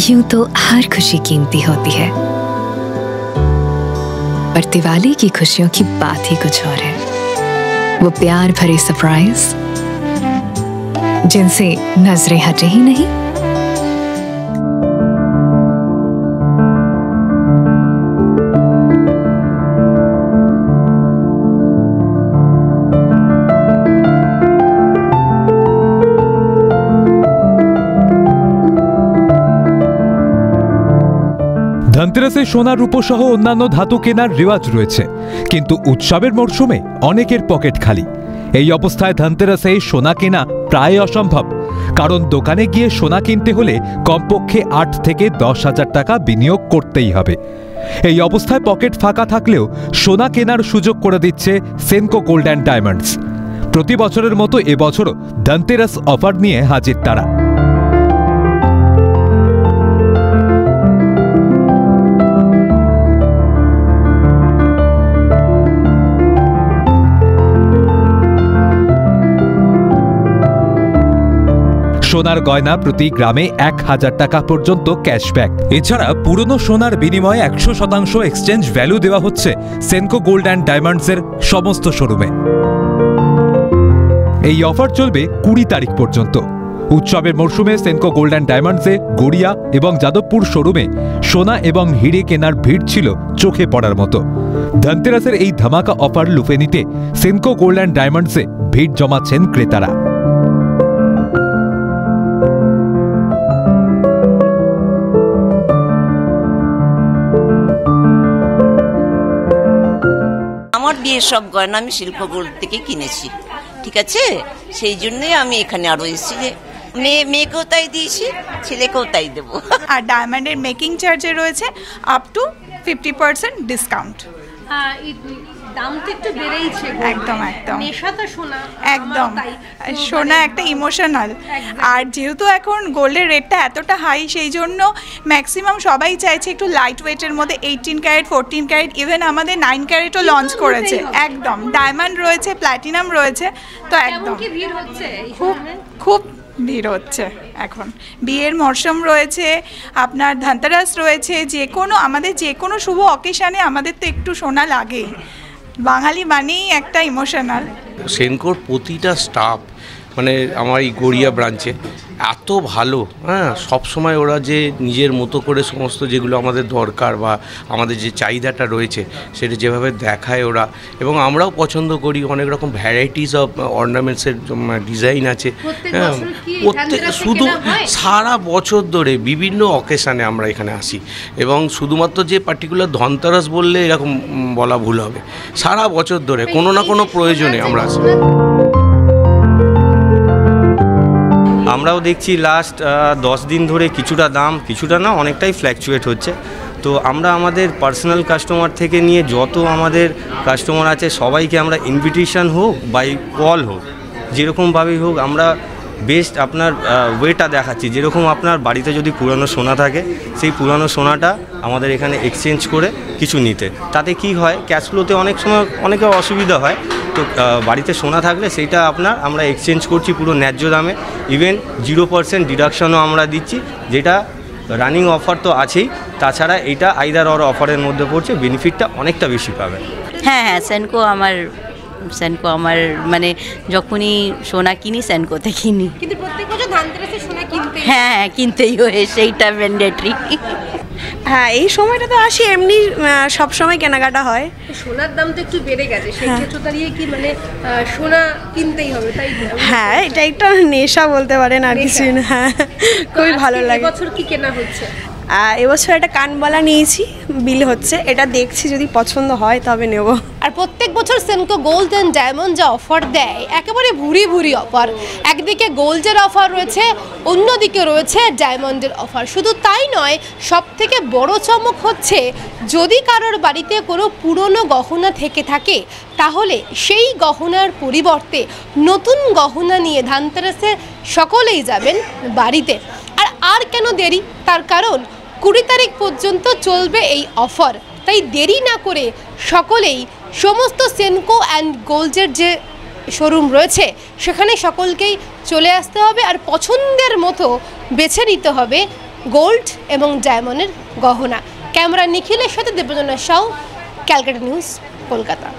यूं तो हर खुशी कीमती होती है, पर दिवाली की खुशियों की बात ही कुछ और है। वो प्यार भरे सरप्राइज जिनसे नजरें हटे ही नहीं। ধনতেরাসে সোনা রূপো সহ অন্যান্য ধাতু কেনার রেওয়াজ রয়েছে, কিন্তু উৎসবের মরশুমে অনেকের পকেট খালি। এই অবস্থায় ধনতেরাসে সোনা কেনা প্রায় অসম্ভব, কারণ দোকানে গিয়ে সোনা কিনতে হলে কমপক্ষে 8 থেকে 10,000 টাকা বিনিয়োগ করতেই হবে। এই অবস্থায় পকেট ফাঁকা থাকলেও সোনা কেনার সুযোগ করে দিচ্ছে সেনকো গোল্ড অ্যান্ড ডায়মন্ডস। প্রতি বছরের মতো এবছরও ধনতেরাস অফার নিয়ে হাজির তারা। সোনার গয়না প্রতি গ্রামে 1000 টাকা পর্যন্ত ক্যাশব্যাক। এছাড়া পুরনো সোনার বিনিময়ে 100% এক্সচেঞ্জ ভ্যালু দেওয়া হচ্ছে সেনকো গোল্ড অ্যান্ড ডায়মন্ডসের সমস্ত শোরুমে। এই অফার চলবে 20 তারিখ পর্যন্ত। উৎসবের মরশুমে সেনকো গোল্ড অ্যান্ড ডায়মন্ডসে গড়িয়া এবং যাদবপুর শোরুমে সোনা এবং হিরে কেনার ভিড় ছিল চোখে পড়ার মতো। ধনতেরাসের এই ধামাকা অফার লুফে নিতে সেনকো গোল্ড অ্যান্ড ডায়মন্ডসে ভিড় জমাচ্ছেন ক্রেতারা। আমার বিয়ের সব গয়না আমি শিল্প গোল্ড থেকে কিনেছি, ঠিক আছে? সেই জন্যই আমি এখানে আরো এসেছি যে মেয়েকেও তাই দিয়েছি, ছেলেকেও তাই দেবো। আর ডায়মন্ডের মেকিং চার্জে রয়েছে আপ টু 50% ডিসকাউন্ট। দাম তো একটু বেড়েইছে। একদম একদম নেশাটা সোনা, একদম সোনা একটা ইমোশনাল। আর যেহেতু এখন গোল্ডের রেটটা এতটা হাই, সেই জন্য ম্যাক্সিমাম সবাই চাইছে একটু লাইট ওয়েটের মধ্যে 18 ক্যারেট, 14 ক্যারেট, ইভেন আমাদের 9 ক্যারেটও লঞ্চ করেছে। একদম ডায়মন্ড রয়েছে, প্ল্যাটিনাম রয়েছে। তো একদম খুব ভিড় হচ্ছে এখন। বিয়ের মরশুম রয়েছে, আপনার ধনতেরাস রয়েছে, আমাদের যে কোনো শুভ অকেশানে আমাদের তো একটু সোনা লাগেই। বাঙালি মানেই একটা ইমোশনাল। সেনকোর প্রতিটা স্টাফ মানে আমার এই গড়িয়া ব্রাঞ্চে এত ভালো, হ্যাঁ, সবসময় ওরা যে নিজের মতো করে সমস্ত যেগুলো আমাদের দরকার বা আমাদের যে চাহিদাটা রয়েছে সেটা যেভাবে দেখায় ওরা, এবং আমরাও পছন্দ করি। অনেক রকম ভ্যারাইটিস অফ অর্নামেন্টসের ডিজাইন আছে, হ্যাঁ, প্রত্যেক শুধু সারা বছর ধরে বিভিন্ন অকেশানে আমরা এখানে আসি। এবং শুধুমাত্র যে পার্টিকুলার ধনতেরাস বললে এরকম বলা ভুল হবে, সারা বছর ধরে কোনো না কোনো প্রয়োজনে আমরা আসি। আমরাও দেখছি লাস্ট 10 দিন ধরে কিছুটা দাম, কিছুটা না অনেকটাই ফ্ল্যাকচুয়েট হচ্ছে। তো আমরা আমাদের পার্সোনাল কাস্টমার থেকে নিয়ে যত আমাদের কাস্টমার আছে সবাইকে আমরা ইনভিটেশন হোক বাই কল হোক, যেরকমভাবেই হোক আমরা বেস্ট আপনার ওয়েটা দেখাচ্ছি। যেরকম আপনার বাড়িতে যদি পুরানো সোনা থাকে, সেই পুরানো সোনাটা আমাদের এখানে এক্সচেঞ্জ করে কিছু নিতে, তাতে কি হয় ক্যাশ ফ্লোতে অনেক সময় অনেকের অসুবিধা হয়। তো বাড়িতে সোনা থাকলে সেইটা আমরা এক্সচেঞ্জ করছি পুরো ন্যায্য দামে। ইভেন 0% ডিডাকশনও আমরা দিচ্ছি, যেটা রানিং অফার তো আছেই, তাছাড়া এটা আইদার অর অফারের মধ্যে পড়ছে, বেনিফিটটা অনেকটা বেশি পাবে। হ্যাঁ, সেনকো আমার মানে যখনই সোনা কিনি সেনকোতে কিনি। কিন্তু প্রত্যেক বছর ধনতেরাসে সোনা কিনতে, হ্যাঁ কিনতেই হয়, সেইটা ম্যান্ডেটরি। হ্যাঁ, এই সময়টা তো আসি, এমনি সব সময় কেনাকাটা হয়। সোনার দাম তো একটু বেড়ে গেছে, সেই ক্ষেত্রে দাঁড়িয়ে কি মানে সোনা কিনতেই হবে, তাই? হ্যাঁ, এটা একটা নেশা বলতে পারেন, আর কিছু না। হ্যাঁ, খুবই ভালো লাগে। এবছর কি কেনা হচ্ছে? এবছর একটা কানবালা নিয়েছি, বিল হচ্ছে, এটা দেখছি যদি পছন্দ হয় তবে নেব। আর প্রত্যেক বছর সেনকো গোল্ড অ্যান্ড ডায়মন্ড যা অফার দেয়, একেবারে ভুরি ভুরি অফার। একদিকে গোল্ডের অফার রয়েছে, অন্যদিকে রয়েছে ডায়মন্ডের অফার। শুধু তাই নয়, সব থেকে বড় চমক হচ্ছে যদি কারোর বাড়িতে কোনো পুরনো গহনা থেকে থাকে, তাহলে সেই গহনার পরিবর্তে নতুন গহনা নিয়ে ধনতেরাসে সকলেই যাবেন বাড়িতে। আর কেন দেরি? তার কারণ 20 তারিখ পর্যন্ত চলবে এই অফার। তাই দেরি না করে সকলেই সমস্ত সেনকো অ্যান্ড গোল্ডের যে শোরুম রয়েছে সেখানে সকলকেই চলে আসতে হবে, আর পছন্দের মতো বেছে নিতে হবে গোল্ড এবং ডায়মন্ডের গহনা। ক্যামেরা নিখিলের সাথে দেবজনা সাউ, ক্যালকাটা নিউজ, কলকাতা।